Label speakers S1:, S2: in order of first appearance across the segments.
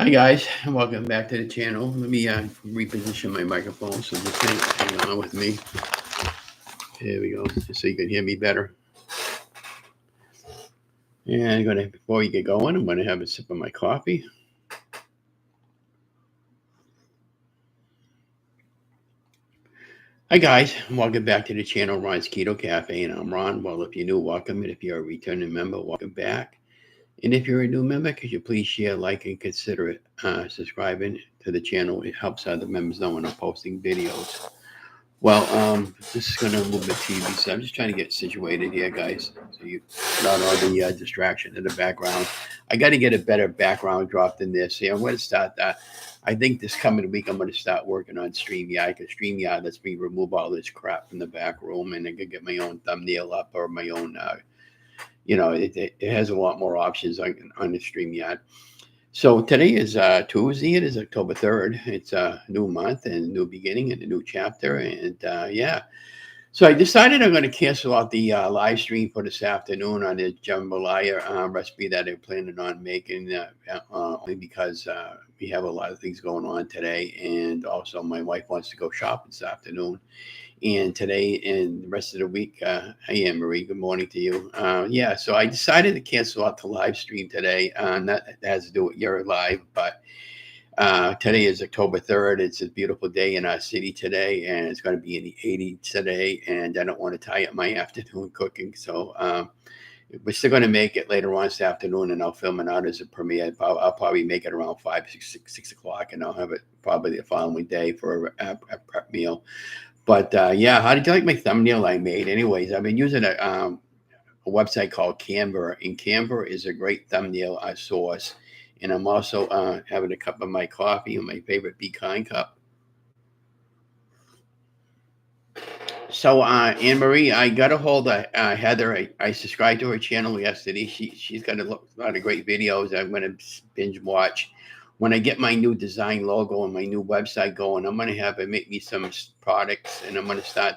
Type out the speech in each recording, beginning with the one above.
S1: Hi guys, and welcome back to the channel. Let me reposition my microphone so just hang on with me. Here we go, just so you can hear me better. And before we get going, I'm gonna have a sip of my coffee. Hi guys, and welcome back to the channel, Ron's Keto Cafe, and I'm Ron. Well, if you're new, welcome, and if you're a returning member, welcome back. And if you're a new member, could you please share, like, and consider it subscribing to the channel? It helps other members know when I'm posting videos. Well, this is going to move the TV, so I'm just trying to get situated here, guys, so you not all the distraction in the background. I got to get a better background drop than this. See, I'm going to start that. I think this coming week I'm going to start working on StreamYard, because StreamYard lets me remove all this crap from the back room, and I can get my own thumbnail up or my own. It has a lot more options on the StreamYard. So today is Tuesday. It is October 3rd. It's a new month and a new beginning and a new chapter. And yeah, so I decided I'm going to cancel out the live stream for this afternoon on the jambalaya recipe that I'm planning on making, only because we have a lot of things going on today. And also, my wife wants to go shopping this afternoon. And today and the rest of the week, hey, Anne Marie, good morning to you. Yeah, so I decided to cancel out the live stream today. That has to do with your live, but today is October 3rd. It's a beautiful day in our city today, and it's going to be in the 80s today. And I don't want to tie up my afternoon cooking. So we're still going to make it later on this afternoon, and I'll film it out as a premiere. I'll probably make it around 6 o'clock, and I'll have it probably the following day for a prep meal. But yeah, how did you like my thumbnail I made? Anyways, I've been using a website called Canva, and Canva is a great thumbnail source. And I'm also having a cup of my coffee in my favorite Be Kind cup. So Anne Marie, I got a hold of Heather. I subscribed to her channel yesterday. She's got a lot of great videos I'm going to binge watch. When I get my new design logo and my new website going, I'm going to have her make me some products, and I'm going to start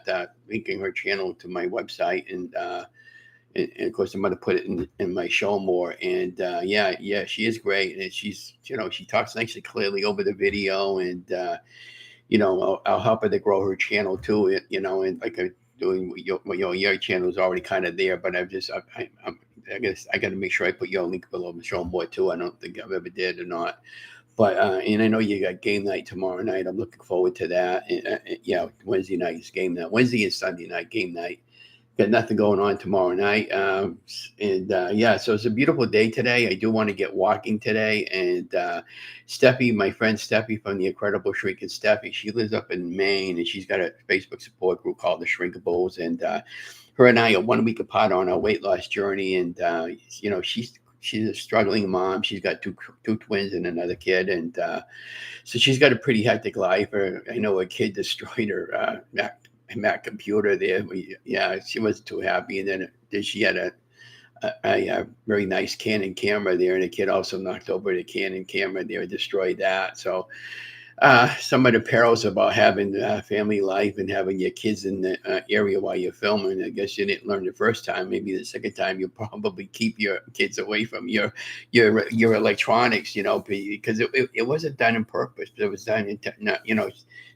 S1: linking her channel to my website. And of course, I'm going to put it in my show more. And yeah, she is great. And she talks nicely, clearly over the video. And, I'll help her to grow her channel too, and like I'm doing your channel is already kind of there, but I guess I got to make sure I put your link below to show more too. I don't think I've ever did or not. But and I know you got game night tomorrow night. I'm looking forward to that. And, yeah, Wednesday night is game night. Wednesday and Sunday night game night. Got nothing going on tomorrow night. And yeah, so it's a beautiful day today. I do want to get walking today. And Steffi, my friend Steffi from the Incredible Shrinking Steffi, she lives up in Maine, and she's got a Facebook support group called the Shrinkables. And her and I are 1 week apart on our weight loss journey. And she's a struggling mom. She's got two twins and another kid, and so she's got a pretty hectic life. I know a kid destroyed her Mac computer there. Yeah, she wasn't too happy, and then she had a very nice Canon camera there, and the kid also knocked over the Canon camera there, destroyed that. So some of the perils about having family life and having your kids in the area while you're filming. I guess you didn't learn the first time. Maybe the second time you'll probably keep your kids away from your electronics, because it wasn't done on purpose. It was done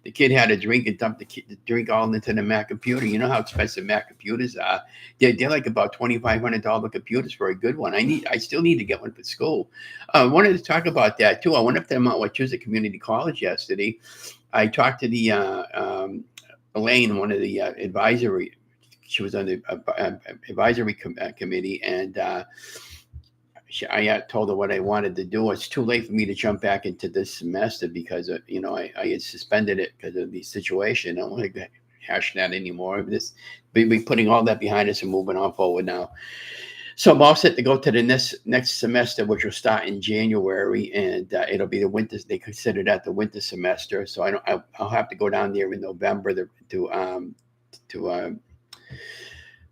S1: the kid had a drink and dumped the drink all into the Mac computer. You know how expensive Mac computers are. They're like about $2,500 computers for a good one. I still need to get one for school. I wanted to talk about that too. I went up to Mount Wachusett Community College yesterday. I talked to the Elaine, one of the advisory. She was on the advisory committee, and I told her what I wanted to do. It's too late for me to jump back into this semester because I had suspended it because of the situation. I don't want to hash that anymore. We putting all that behind us and moving on forward now. So I'm all set to go to the next semester, which will start in January, and it'll be the winter. They consider that the winter semester. So I'll have to go down there in November to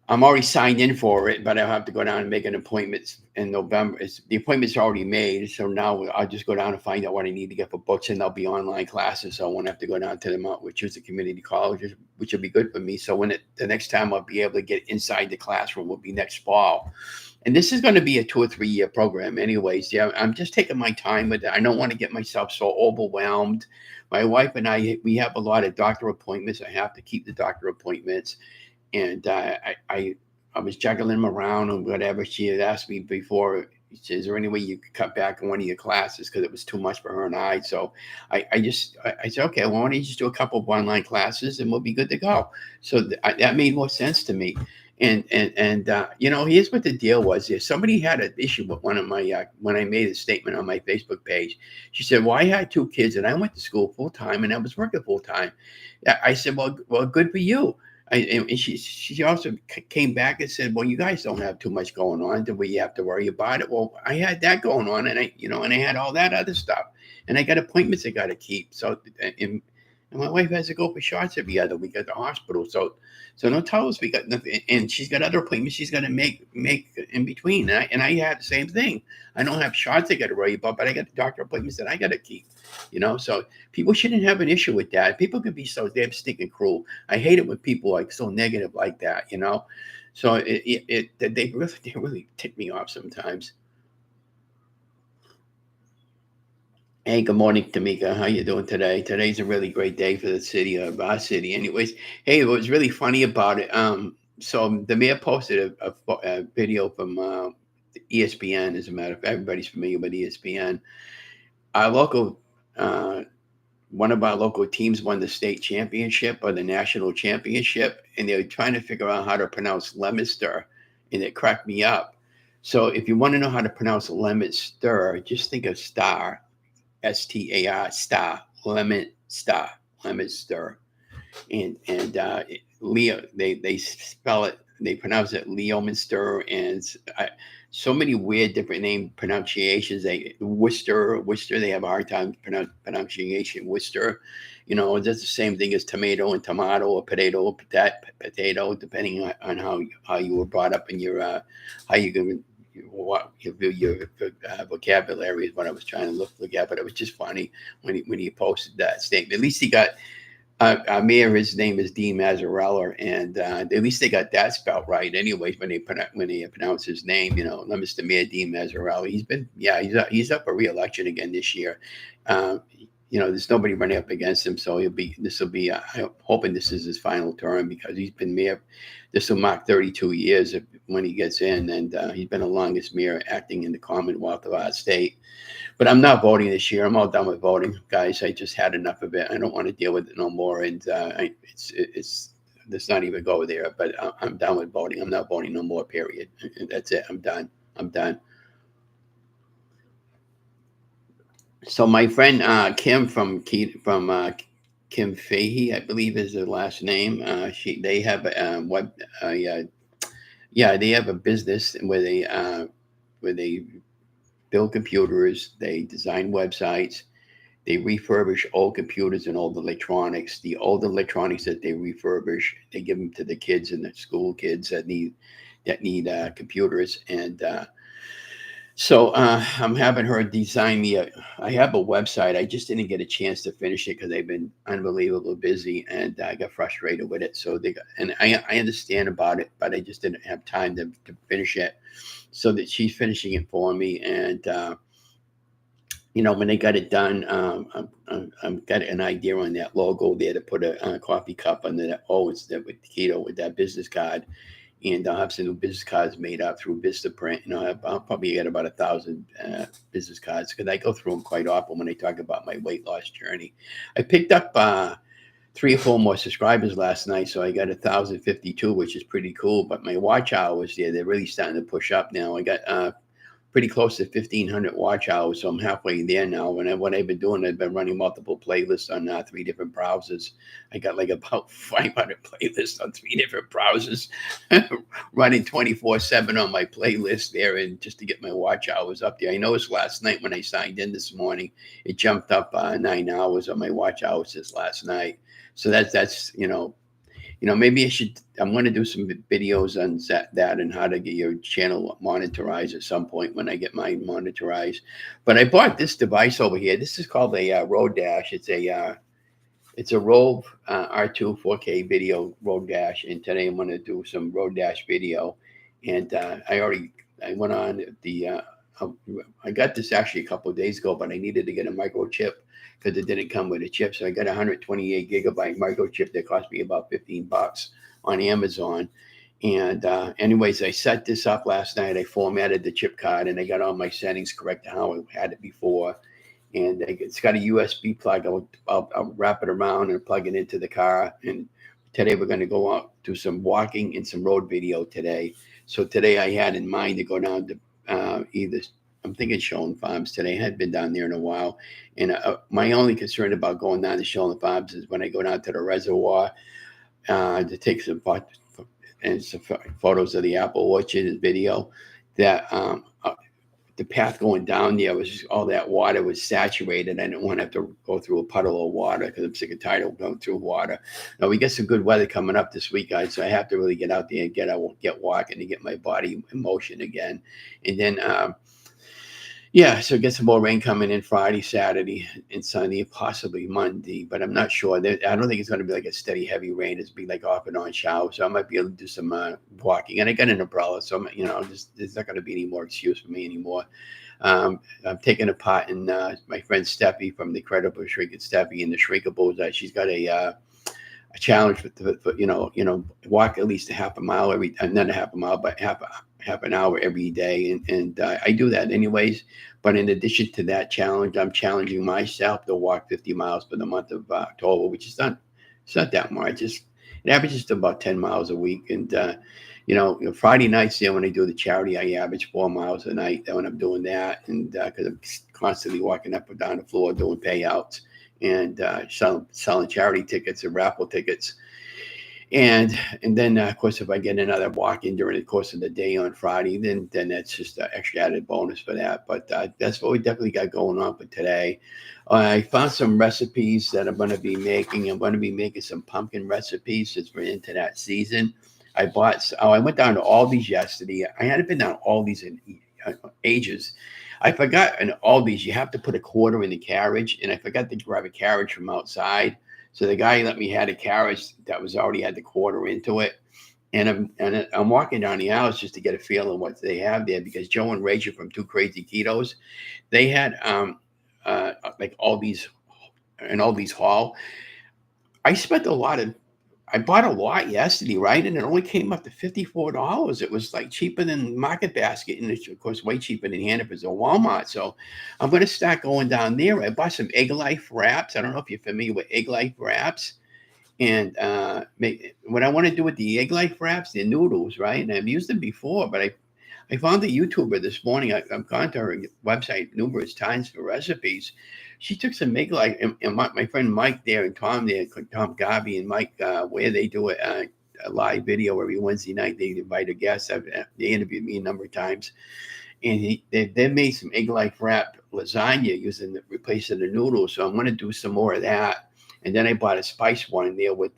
S1: I'm already signed in for it, but I'll have to go down and make an appointment in November. The appointment's already made, so now I'll just go down and find out what I need to get for books, and they'll be online classes, so I won't have to go down to the Mount, which is a community college, which will be good for me. So the next time I'll be able to get inside the classroom will be next fall. And this is going to be a 2 or 3 year program, anyways. Yeah, I'm just taking my time with it. I don't want to get myself so overwhelmed. My wife and we have a lot of doctor appointments. I have to keep the doctor appointments, and I was juggling them around and whatever. She had asked me before, she said, is there any way you could cut back on one of your classes because it was too much for her and I? So I said, okay, well, why don't you just do a couple of online classes and we'll be good to go. So that made more sense to me. And here's what the deal was. If somebody had an issue with one of my when I made a statement on my Facebook page, she said, well, I had 2 kids and I went to school full time and I was working full time. I said, well, good for you. And she also came back and said, well, you guys don't have too much going on to where you have to worry about it. Well, I had that going on, and I had all that other stuff, and I got appointments I got to keep. So and my wife has to go for shots every other week at the hospital. So don't tell us we got nothing. And she's got other appointments she's got to make in between. And I had the same thing. I don't have shots I got to worry about, but I got doctor appointments that I got to keep. So people shouldn't have an issue with that. People can be so damn stinking cruel. I hate it when people like so negative like that. So they really tick me off sometimes. Hey, good morning, Tamika. How you doing today? Today's a really great day for the city of our city. Anyways, hey, what was really funny about it? So the mayor posted a video from ESPN. As a matter of fact, everybody's familiar with ESPN. Our local, uh, one of our local teams won the state championship or the national championship, and they were trying to figure out how to pronounce Leominster, and it cracked me up. So if you want to know how to pronounce Leominster, just think of star. STAR, star, lemon star, and Leo. They spell it. They pronounce it Leominster, and so many weird different name pronunciations. Worcester. They have a hard time pronunciation. Worcester, that's the same thing as tomato and tomato, or potato, depending on how you were brought up in your how you can what your vocabulary is what I was trying to look at, but it was just funny when he posted that statement. At least he got mayor. His name is Dean Mazzarella, and at least they got that spelled right. Anyways, when they pronounce his name, Mr. Mayor Dean Mazzarella, he's up for re-election again this year. There's nobody running up against him, so this will be. I'm hoping this is his final term because he's been mayor. This will mark 32 years when he gets in, and he's been the longest mayor acting in the Commonwealth of our state. But I'm not voting this year. I'm all done with voting, guys. I just had enough of it. I don't want to deal with it no more, and it's let's not even go there. But I'm done with voting. I'm not voting no more. Period. That's it. I'm done. I'm done. So my friend Kim Kim Fahey, I believe is her last name. They have they have a business where they build computers, they design websites, they refurbish old computers and old electronics. The old electronics that they refurbish, they give them to the kids and the school kids that need computers. And so I'm having her design me I have a website. I just didn't get a chance to finish it because I've been unbelievably busy and I got frustrated with it. So and I understand about it, but I just didn't have time to finish it. So that she's finishing it for me, and when they got it done, I'm got an idea on that logo there to put a coffee cup under that. Oh, it's that with Keto with that business card, and I'll have some new business cards made up through Vistaprint. I'll probably get about 1,000 business cards because I go through them quite often when I talk about my weight loss journey. I picked up 3 or 4 more subscribers last night, so I got 1,052, which is pretty cool. But my watch hours there, they're really starting to push up now. I got pretty close to 1,500 watch hours, so I'm halfway there now. And what I've been doing, I've been running multiple playlists on 3 different browsers. I got like about 500 playlists on 3 different browsers, running 24/7 on my playlist there, and just to get my watch hours up there. I noticed last night when I signed in this morning, it jumped up 9 hours on my watch hours this last night. So that's maybe I'm going to do some videos on that and how to get your channel monetized at some point when I get mine monetized. But I bought this device over here. This is called a Road Dash. It's a Rode R2 4K video Road Dash, and today I'm going to do some Road Dash video. And I went on uh, I got this actually a couple of days ago, but I needed to get a microchip because it didn't come with a chip. So I got a 128 gigabyte microchip that cost me about $15 on Amazon. And anyways, I set this up last night. I formatted the chip card and I got all my settings correct to how I had it before. And it's got a USB plug. I'll wrap it around and plug it into the car. And today we're going to go out, do some walking and some road video today. So today I had in mind to go down to either, I'm thinking Shown Farms today. I hadn't been down there in a while. And my only concern about going down to Shown Farms is when I go down to the reservoir to take some photos of the apple orchard video, that the path going down there was just, all that water was saturated. I didn't want to have to go through a puddle of water because I'm sick and tired of going through water. Now we get some good weather coming up this week, guys, so I have to really get out there and get walking to get my body in motion again. And then so get some more rain coming in Friday, Saturday, and Sunday, possibly Monday, but I'm not sure. I don't think it's going to be like a steady, heavy rain. It's be like off and on shower, so I might be able to do some walking. And I got an umbrella, so there's not going to be any more excuse for me anymore. I'm taking a part in my friend Steffi from the Incredible Shrinking Steffi and the Shrinkables. She's got a challenge for walk at least a half a mile not a half a mile, but half an hour every day, and I do that anyways. But in addition to that challenge, I'm challenging myself to walk 50 miles for the month of October, which is it's not that much. It averages to about 10 miles a week. And Friday nights there when I do the charity, I average 4 miles a night when I'm doing that, and because I'm constantly walking up and down the floor doing payouts and selling charity tickets and raffle tickets. And then of course, if I get another walk in during the course of the day on Friday, then that's just an extra added bonus for that. But that's what we definitely got going on for today. I found some recipes that I'm going to be making. I'm going to be making some pumpkin recipes since we're into that season. I went down to Aldi's yesterday. I hadn't been down to Aldi's in ages. I forgot in Aldi's you have to put a quarter in the carriage, and I forgot to grab a carriage from outside. So the guy let me had a carriage that was already had the quarter into it, and I'm walking down the aisles just to get a feel of what they have there, because Joe and Rachel from Two Crazy Ketos, they had like all these haul. I bought a lot yesterday, right? And it only came up to $54. It was like cheaper than Market Basket, and it's of course way cheaper than Hannaford's or Walmart. So I'm going to start going down there. I bought some Egg Life wraps. I don't know if you're familiar with Egg Life wraps. And what I want to do with the Egg Life wraps, they're noodles, right? And I've used them before, but I found a YouTuber this morning. I've gone to her website numerous times for recipes. She took some Egg Life, and my friend Mike there and Tom there, Tom Garvey and Mike, where they do a live video every Wednesday night. They invite a guest. They interviewed me a number of times. And they made some Egg Life wrap lasagna replacing the noodles. So I'm going to do some more of that. And then I bought a spice one there with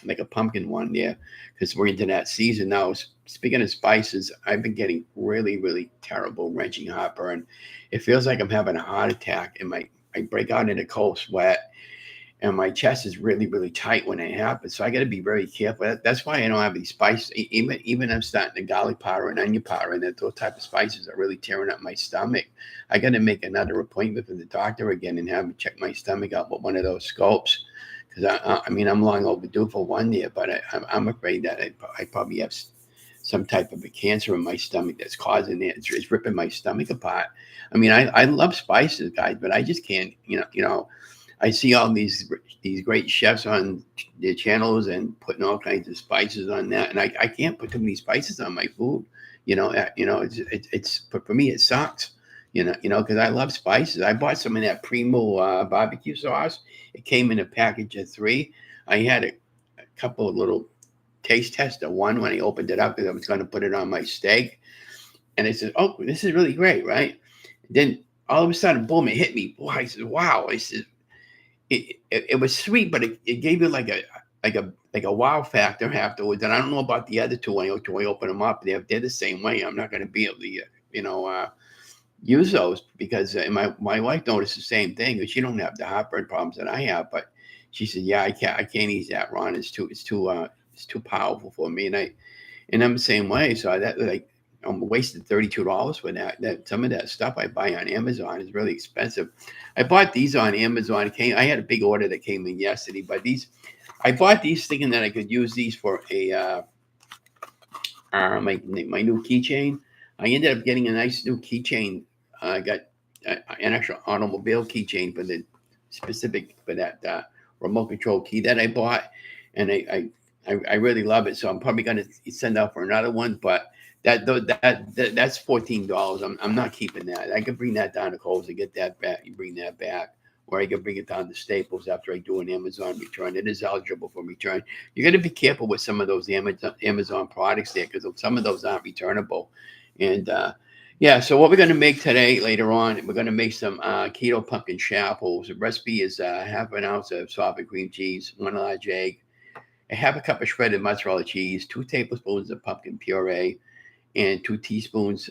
S1: like a pumpkin one there, because we're into that season now. Speaking of spices, I've been getting really, really terrible wrenching heartburn. It feels like I'm having a heart attack, and I break out in a cold sweat, and my chest is really, really tight when it happens. So I got to be very careful. That's why I don't have any spice. Even I'm starting the garlic powder and onion powder, and those type of spices are really tearing up my stomach. I got to make another appointment for the doctor again and have him check my stomach out with one of those scopes. Because I'm long overdue for one there, but I'm afraid that I probably have some type of a cancer in my stomach that's causing it. It's ripping my stomach apart. I mean, I love spices, guys, but I just can't. I see all these great chefs on their channels and putting all kinds of spices on that, and I can't put too many spices on my food. It's for me it sucks. Because I love spices. I bought some of that Primo barbecue sauce. It came in a package of 3. I had a couple of little taste tests of one when I opened it up because I was going to put it on my steak. And I said, "Oh, this is really great, right?" Then all of a sudden, boom, it hit me. Boy, I said, "Wow!" I said, it was sweet, but it gave you like like a wow factor afterwards. And I don't know about the other two. When I open them up, they're the same way. I'm not going to be able to, use those because my wife noticed the same thing. She don't have the heartburn problems that I have, but she said, "Yeah, I can't eat that, Ron. It's too powerful for me." And I'm the same way. So that like I'm wasted $32 for that. That some of that stuff I buy on Amazon is really expensive. I bought these on Amazon. I had a big order that came in yesterday, but I bought these thinking that I could use these for my new keychain. I ended up getting a nice new keychain. I got an actual automobile keychain for the specific for that remote control key that I bought, and I really love it. So I'm probably going to send out for another one, but that's $14. I'm not keeping that. I can bring that down to Kohl's and get that back. You bring that back. Or I can bring it down to Staples after I do an Amazon return. It is eligible for return. You got to be careful with some of those Amazon products there because some of those aren't returnable. And yeah, so what we're going to make today, later on, we're going to make some keto pumpkin chapels. The recipe is half an ounce of soft cream cheese, 1 large egg, a half a cup of shredded mozzarella cheese, 2 tablespoons of pumpkin puree, and 2 tablespoons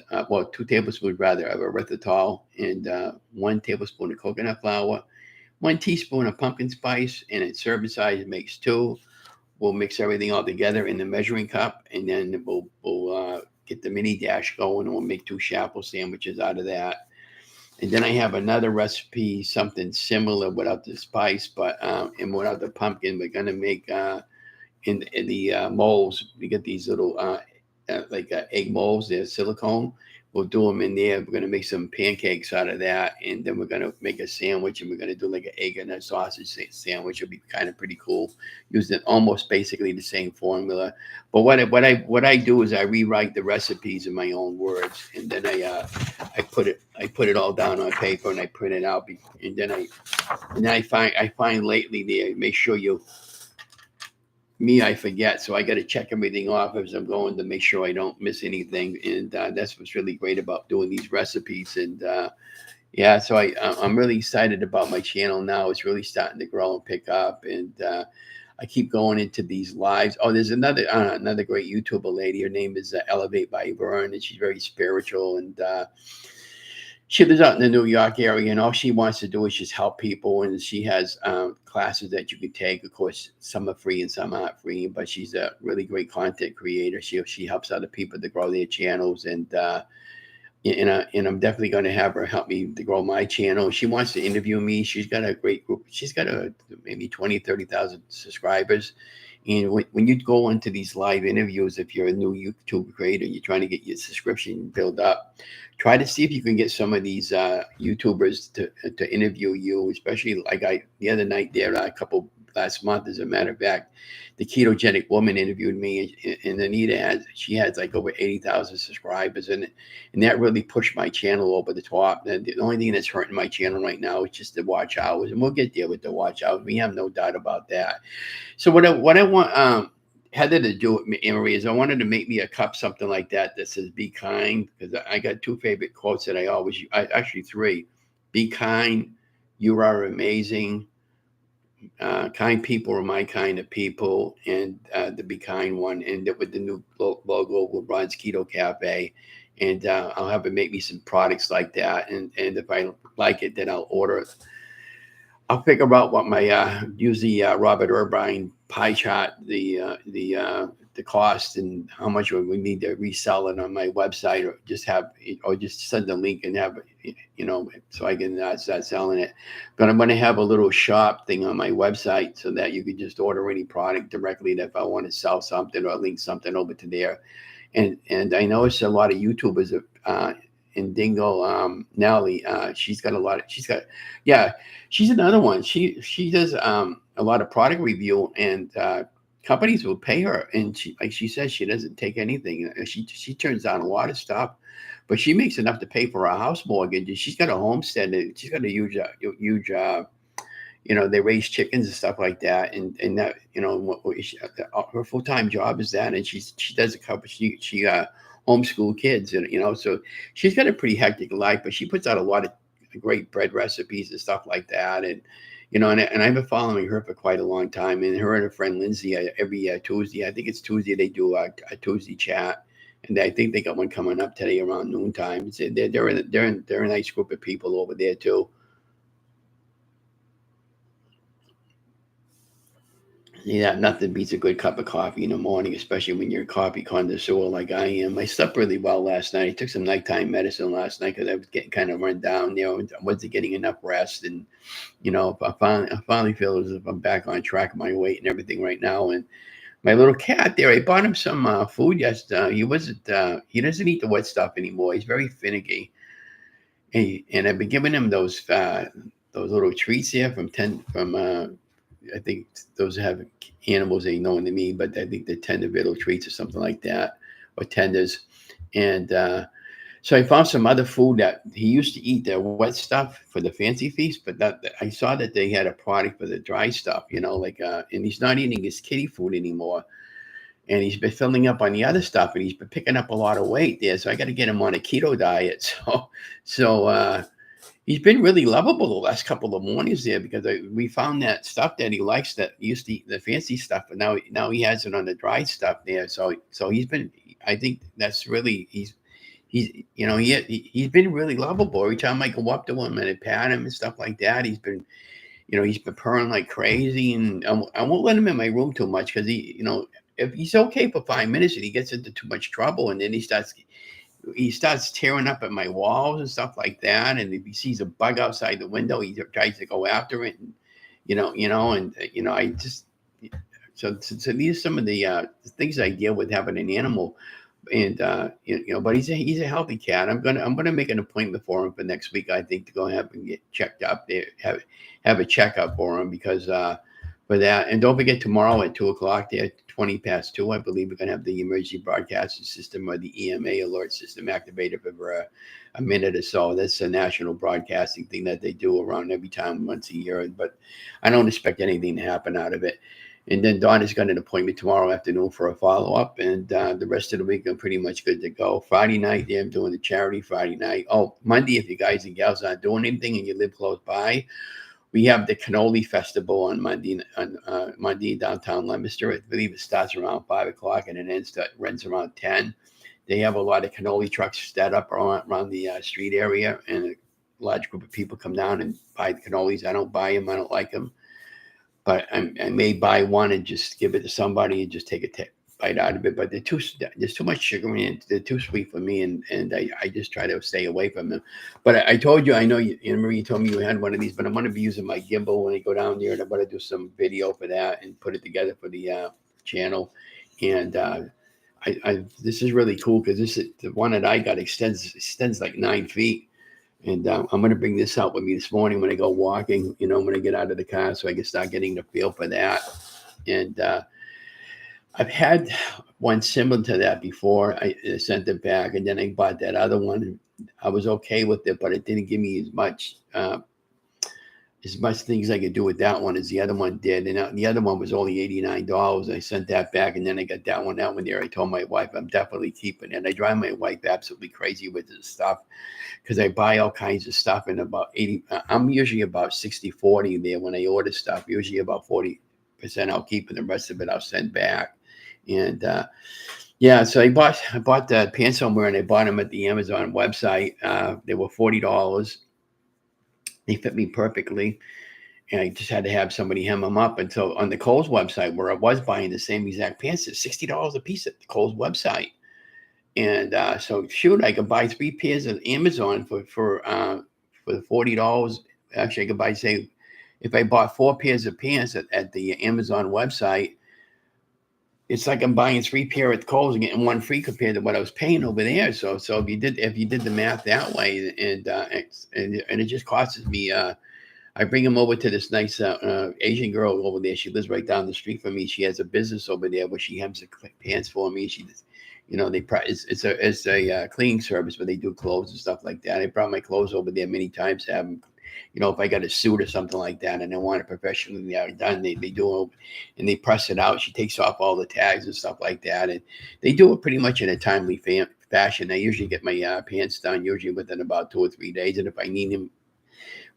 S1: rather of erythritol, and 1 tablespoon of coconut flour, 1 teaspoon of pumpkin spice, and its serving size makes two. We'll mix everything all together in the measuring cup, and then we'll get the mini dash going, and we'll make 2 sandwiches out of that. And then I have another recipe, something similar without the spice, but and without the pumpkin. We're gonna make in the molds. We get these little egg molds. They're silicone. We'll do them in there. We're gonna make some pancakes out of that, and then we're gonna make a sandwich, and we're gonna do like an egg and a sausage sandwich. It'll be kind of pretty cool, using almost basically the same formula. But what I do is I rewrite the recipes in my own words, and then I put it all down on paper and I print it out, and then I find lately there. Make sure I forget, so I got to check everything off as I'm going to make sure I don't miss anything. And that's what's really great about doing these recipes. And yeah, so I'm really excited about my channel now. It's really starting to grow and pick up, and I keep going into these lives. Oh, there's another great YouTuber lady. Her name is Elevate by Vern, and she's very spiritual, and she lives out in the New York area, and all she wants to do is just help people. And she has classes that you can take. Of course, some are free and some aren't free, but she's a really great content creator. She helps other people to grow their channels, and I'm definitely going to have her help me to grow my channel. She wants to interview me. She's got a great group. She's got maybe 20, 30,000 subscribers. And when you go into these live interviews, if you're a new YouTube creator, you're trying to get your subscription built up, try to see if you can get some of these YouTubers to interview you, especially like the other night there, last month, as a matter of fact, the ketogenic woman interviewed me, and Anita has like over 80,000 subscribers, and that really pushed my channel over the top. And the only thing that's hurting my channel right now is just the watch hours, and we'll get there with the watch hours. We have no doubt about that. So what I want Heather to do with me, Emery, is I wanted to make me a cup, something like that says "Be kind," because I got two favorite quotes that I always use. Actually three: "Be kind," "You are amazing," "Kind people are my kind of people," and the "Be kind" one, and with the new logo with Ron's Keto Cafe. And I'll have it make me some products like that, and if I like it, then I'll order it. I'll figure out what my use the Robert Irvine pie chart, the cost and how much we need to resell it on my website, or just send a link and have so I can start selling it. But I'm going to have a little shop thing on my website so that you can just order any product directly. That if I want to sell something or link something over to there, and I noticed a lot of YouTubers in Dingle, Nelly, she's another one. She does a lot of product review, and companies will pay her, and she says she doesn't take anything. She turns down a lot of stuff, but she makes enough to pay for her house mortgage. And she's got a homestead, and she's got a huge they raise chickens and stuff like that, and that her full-time job is that, and she does a couple. She homeschool kids, and so she's got a pretty hectic life, but she puts out a lot of great bread recipes and stuff like that. And and I've been following her for quite a long time. And her and her friend Lindsay, every Tuesday, I think it's Tuesday, they do a Tuesday chat, and I think they got one coming up today around noontime. They're a nice group of people over there too. Yeah, nothing beats a good cup of coffee in the morning, especially when you're a coffee connoisseur like I am. I slept really well last night. I took some nighttime medicine last night because I was getting kind of run down. I wasn't getting enough rest, and I finally feel as if I'm back on track of my weight and everything right now. And my little cat there, I bought him some food yesterday. He doesn't eat the wet stuff anymore. He's very finicky, and I've been giving him those little treats here from I think those have animals they know to me, but I think they're tender little treats or something like that, or tenders. And so I found some other food that he used to eat, the wet stuff for the fancy feast, but that I saw that they had a product for the dry stuff, and he's not eating his kitty food anymore. And he's been filling up on the other stuff, and he's been picking up a lot of weight there. So I got to get him on a keto diet. So he's been really lovable the last couple of mornings there because we found that stuff that he likes that he used to eat the fancy stuff, but now he has it on the dry stuff there. So he's been. I think that's really he's been really lovable. Every time I go up to him and I pat him and stuff like that, he's been purring like crazy, and I won't let him in my room too much because if he's okay for 5 minutes and he gets into too much trouble, and then he starts tearing up at my walls and stuff like that. And if he sees a bug outside the window, he tries to go after it. And I just so these are some of the things I deal with having an animal. And but he's a healthy cat. I'm gonna make an appointment for him for next week. I think to go have and get checked up there, have a checkup for him because for that. And don't forget tomorrow at 2 o'clock there, 20 past 2, I believe we're gonna have the emergency broadcasting system or the EMA alert system activated for a minute or so. That's a national broadcasting thing that they do around every time once a year. But I don't expect anything to happen out of it. And then Donna's got an appointment tomorrow afternoon for a follow up, and the rest of the week I'm pretty much good to go. Friday night, yeah, I'm doing the charity Friday night. Oh, Monday, if you guys and gals aren't doing anything and you live close by, we have the cannoli festival on Monday in downtown Leominster. I believe it starts around 5 o'clock and it runs around 10. They have a lot of cannoli trucks set up around the street area, and a large group of people come down and buy the cannolis. I don't buy them. I don't like them. But I may buy one and just give it to somebody and just take a bite out of it. But there's too much sugar in it. They're too sweet for me, and I just try to stay away from them. But I told you, I know you, Anne Marie, you told me you had one of these, but I'm going to be using my gimbal when I go down there, and I'm going to do some video for that and put it together for the channel. And this is really cool because this is the one that I got extends like 9 feet. And I'm going to bring this out with me this morning when I go walking, when I get out of the car so I can start getting the feel for that. And I've had one similar to that before. I sent it back, and then I bought that other one. I was okay with it, but it didn't give me as much things I could do with that one as the other one did. And the other one was only $89. I sent that back, and then I got that one there. I told my wife I'm definitely keeping it. I drive my wife absolutely crazy with this stuff because I buy all kinds of stuff, and about 80, I'm usually about 60-40 there when I order stuff. Usually about 40% I'll keep, and the rest of it I'll send back. And yeah, so I bought the pants somewhere, and I bought them at the Amazon website. They were $40. They fit me perfectly, and I just had to have somebody hem them up. And so on the Kohl's website, where I was buying the same exact pants, it's $60 a piece at the Kohl's website. And so shoot, I could buy 3 pairs of Amazon for the $40. Actually, I could buy, say, if I bought 4 pairs of pants at the Amazon website, it's like I'm buying 3 pair at Kohl's and getting 1 free compared to what I was paying over there. So if you did the math that way, and it just costs me. I bring them over to this nice Asian girl over there. She lives right down the street from me. She has a business over there where she hems the pants for me. It's a cleaning service where they do clothes and stuff like that. I brought my clothes over there many times to have them. If I got a suit or something like that and I want it professionally done, they do it and they press it out. She takes off all the tags and stuff like that. And they do it pretty much in a timely fashion. I usually get my pants done usually within about 2 or 3 days. And if I need them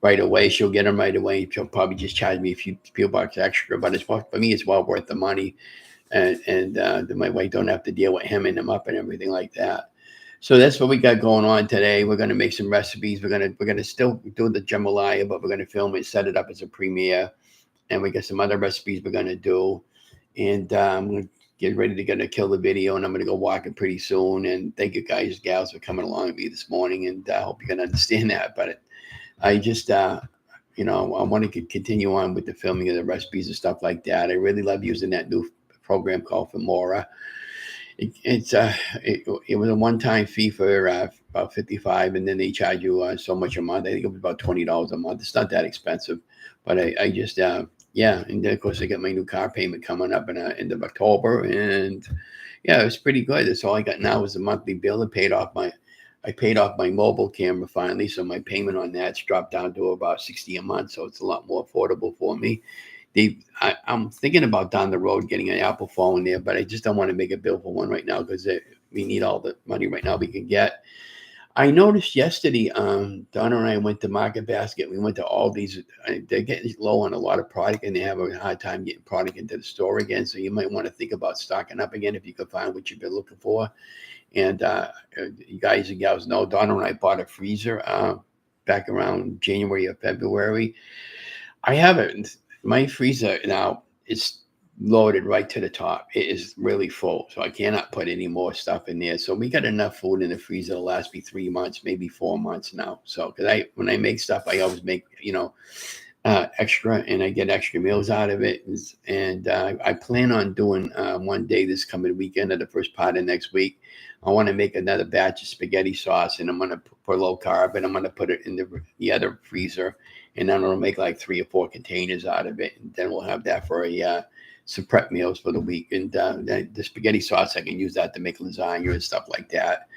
S1: right away. She'll get them right away. She'll probably just charge me a few bucks extra, but for me, it's well worth the money. And my wife don't have to deal with hemming them up and everything like that. So that's what we got going on today. We're gonna make some recipes. We're gonna still do the jambalaya, but we're gonna film it, set it up as a premiere, and we got some other recipes we're gonna do. And I'm gonna get ready to kill the video, and I'm gonna go walking pretty soon. And thank you guys, gals, for coming along with me this morning, and I hope you can understand that. But I just I want to continue on with the filming of the recipes and stuff like that. I really love using that new program called Filmora. It was a one-time fee for about 55, and then they charge you so much a month. I think it was about $20 a month. It's not that expensive, but I just yeah, and then of course I got my new car payment coming up in end of October, and yeah, it was pretty good. That's all I got now is a monthly bill. I paid off my mobile camera finally, so my payment on that's dropped down to about 60 a month, so it's a lot more affordable for me. I'm thinking about down the road getting an Apple phone there, but I just don't want to make a bill for one right now because we need all the money right now we can get. I noticed yesterday, Donna and I went to Market Basket. We went to Aldi's. They're getting low on a lot of product, and they have a hard time getting product into the store again. So you might want to think about stocking up again if you could find what you've been looking for. And you guys and gals know, Donna and I bought a freezer back around January or February. I have it. My freezer now is loaded right to the top. It is really full, so I cannot put any more stuff in there. So we got enough food in the freezer to last me 3 months, maybe 4 months now. So because when I make stuff, I always make extra, and I get extra meals out of it. And I plan on doing one day this coming weekend or the first part of next week. I want to make another batch of spaghetti sauce, and I'm going to put low carb, and I'm going to put it in the other freezer, and then I'm going to make like 3 or 4 containers out of it, and then we'll have that for some prep meals for the week. And the spaghetti sauce, I can use that to make lasagna and stuff like that.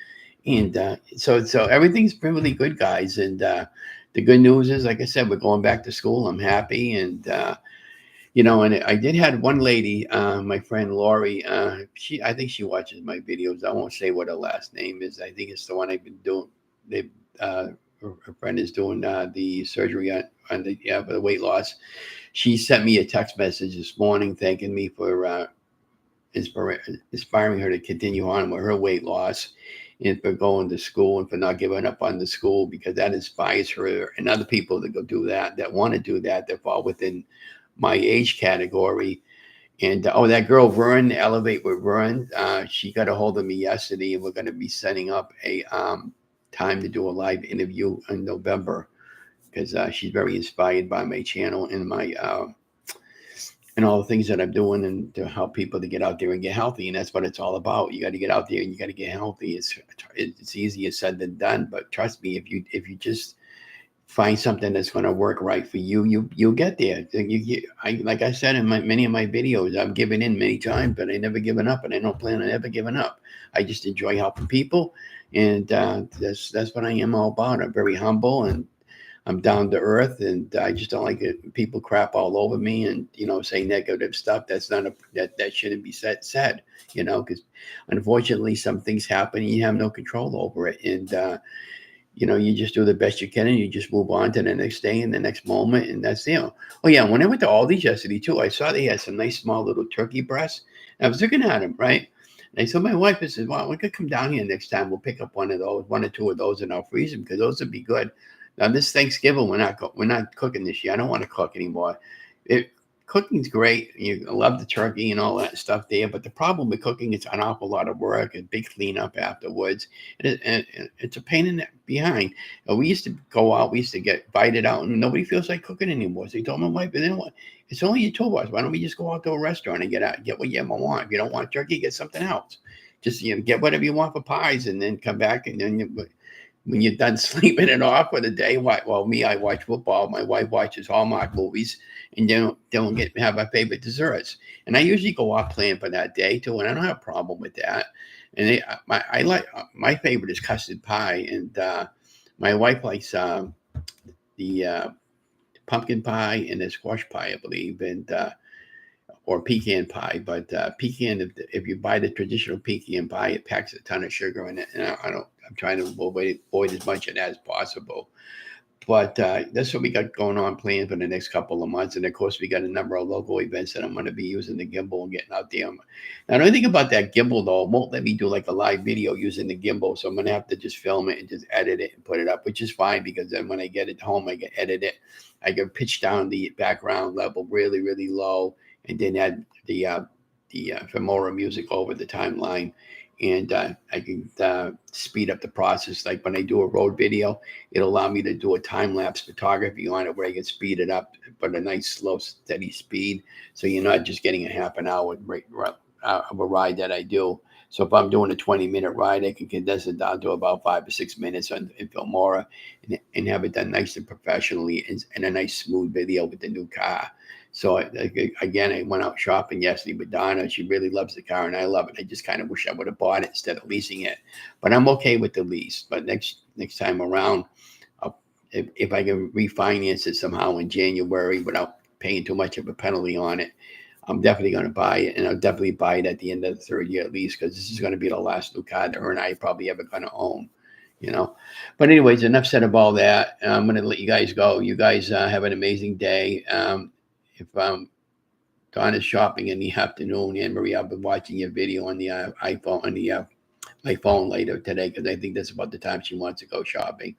S1: And so everything's been really good, guys. And the good news is, like I said, we're going back to school. I'm happy. And and I did have one lady, my friend Lori. I think she watches my videos. I won't say what her last name is. I think it's the one I've been doing. Her friend is doing the surgery on for the weight loss. She sent me a text message this morning thanking me for inspiring her to continue on with her weight loss, and for going to school, and for not giving up on the school, because that inspires her and other people to go do that want to do that fall within my age category. And that girl Vern, Elevate with Vern, she got a hold of me yesterday, and we're going to be setting up a time to do a live interview in November, because she's very inspired by my channel and my and all the things that I'm doing, and to help people to get out there and get healthy. And that's what it's all about. You got to get out there and you got to get healthy. It's easier said than done, but trust me, if you just find something that's going to work right for you, you'll get there. Like I said in many of my videos, I've given in many times, but I never given up, and I don't plan on ever giving up. I just enjoy helping people, and that's what I am all about. I'm very humble, and I'm down to earth, and I just don't like it. People crap all over me, and say negative stuff. That's not that shouldn't be said. Because unfortunately, some things happen, and you have no control over it, and you just do the best you can, and you just move on to the next day and the next moment, and that's Oh yeah, when I went to Aldi's yesterday too, I saw they had some nice small little turkey breasts. And I was looking at them, right? And I told my wife, I said, "Well, we could come down here next time. We'll pick up one or two of those, and I'll freeze them, because those would be good." Now this Thanksgiving, we're not cooking this year. I don't want to cook anymore. Cooking's great. You love the turkey and all that stuff there, but the problem with cooking, it's an awful lot of work and big cleanup afterwards. And it's a pain in the behind. We used to go out, we used to get invited out, and nobody feels like cooking anymore. So he told my wife, "And then what? It's only two of us. Why don't we just go out to a restaurant and get what you want? If you don't want turkey, get something else. Just get whatever you want for pies, and then come back, and then when you're done sleeping it off for the day." Well, me, I watch football. My wife watches Hallmark movies, and don't have my favorite desserts. And I usually go off plan for that day too, and I don't have a problem with that. And I like my favorite is custard pie, and my wife likes the pumpkin pie and the squash pie, I believe, and or pecan pie. But pecan, if you buy the traditional pecan pie, it packs a ton of sugar in it, and I'm trying to avoid as much of that as possible. But that's what we got going on planned for the next couple of months. And of course, we got a number of local events that I'm going to be using the gimbal and getting out there. Now, the only thing about that gimbal, though, it won't let me do like a live video using the gimbal. So I'm going to have to just film it and just edit it and put it up, which is fine because then when I get it home, I can edit it. I can pitch down the background level really, really low and then add the Femora music over the timeline. And I can speed up the process. Like when I do a road video, it'll allow me to do a time lapse photography on it where I can speed it up, but a nice, slow, steady speed. So you're not just getting a half an hour of a ride that I do. So if I'm doing a 20-minute ride, I can condense it down to about 5 or 6 minutes in Filmora and have it done nice and professionally and a nice smooth video with the new car. So again, I went out shopping yesterday with Donna. She really loves the car, and I love it. I just kind of wish I would have bought it instead of leasing it, but I'm okay with the lease. But next time around, if I can refinance it somehow in January without paying too much of a penalty on it, I'm definitely going to buy it, and I'll definitely buy it at the end of the third year at least because this is going to be the last new car that her and I probably ever going to own. But anyways, enough said of all that. I'm going to let you guys go. You guys have an amazing day. If Don is shopping in the afternoon, Anne Marie, I'll be watching your video on the iPhone on the my phone later today because I think that's about the time she wants to go shopping.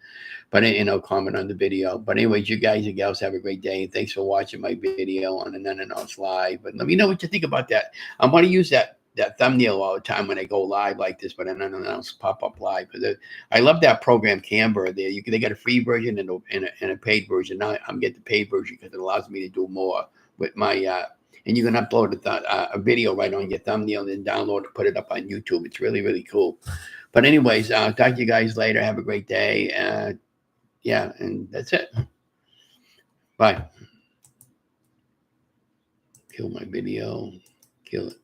S1: But comment on the video. But anyways, you guys and gals have a great day. Thanks for watching my video on an unannounced live. But let me know what you think about that. I'm going to use that thumbnail all the time when I go live like this, but an unannounced pop-up live because I love that program Canva. They got a free version and a paid version. Now I'm getting the paid version because it allows me to do more with my. And you can upload a video right on your thumbnail and then download it, put it up on YouTube. It's really, really cool. But anyways, talk to you guys later. Have a great day. Yeah, and that's it. Bye. Kill my video. Kill it.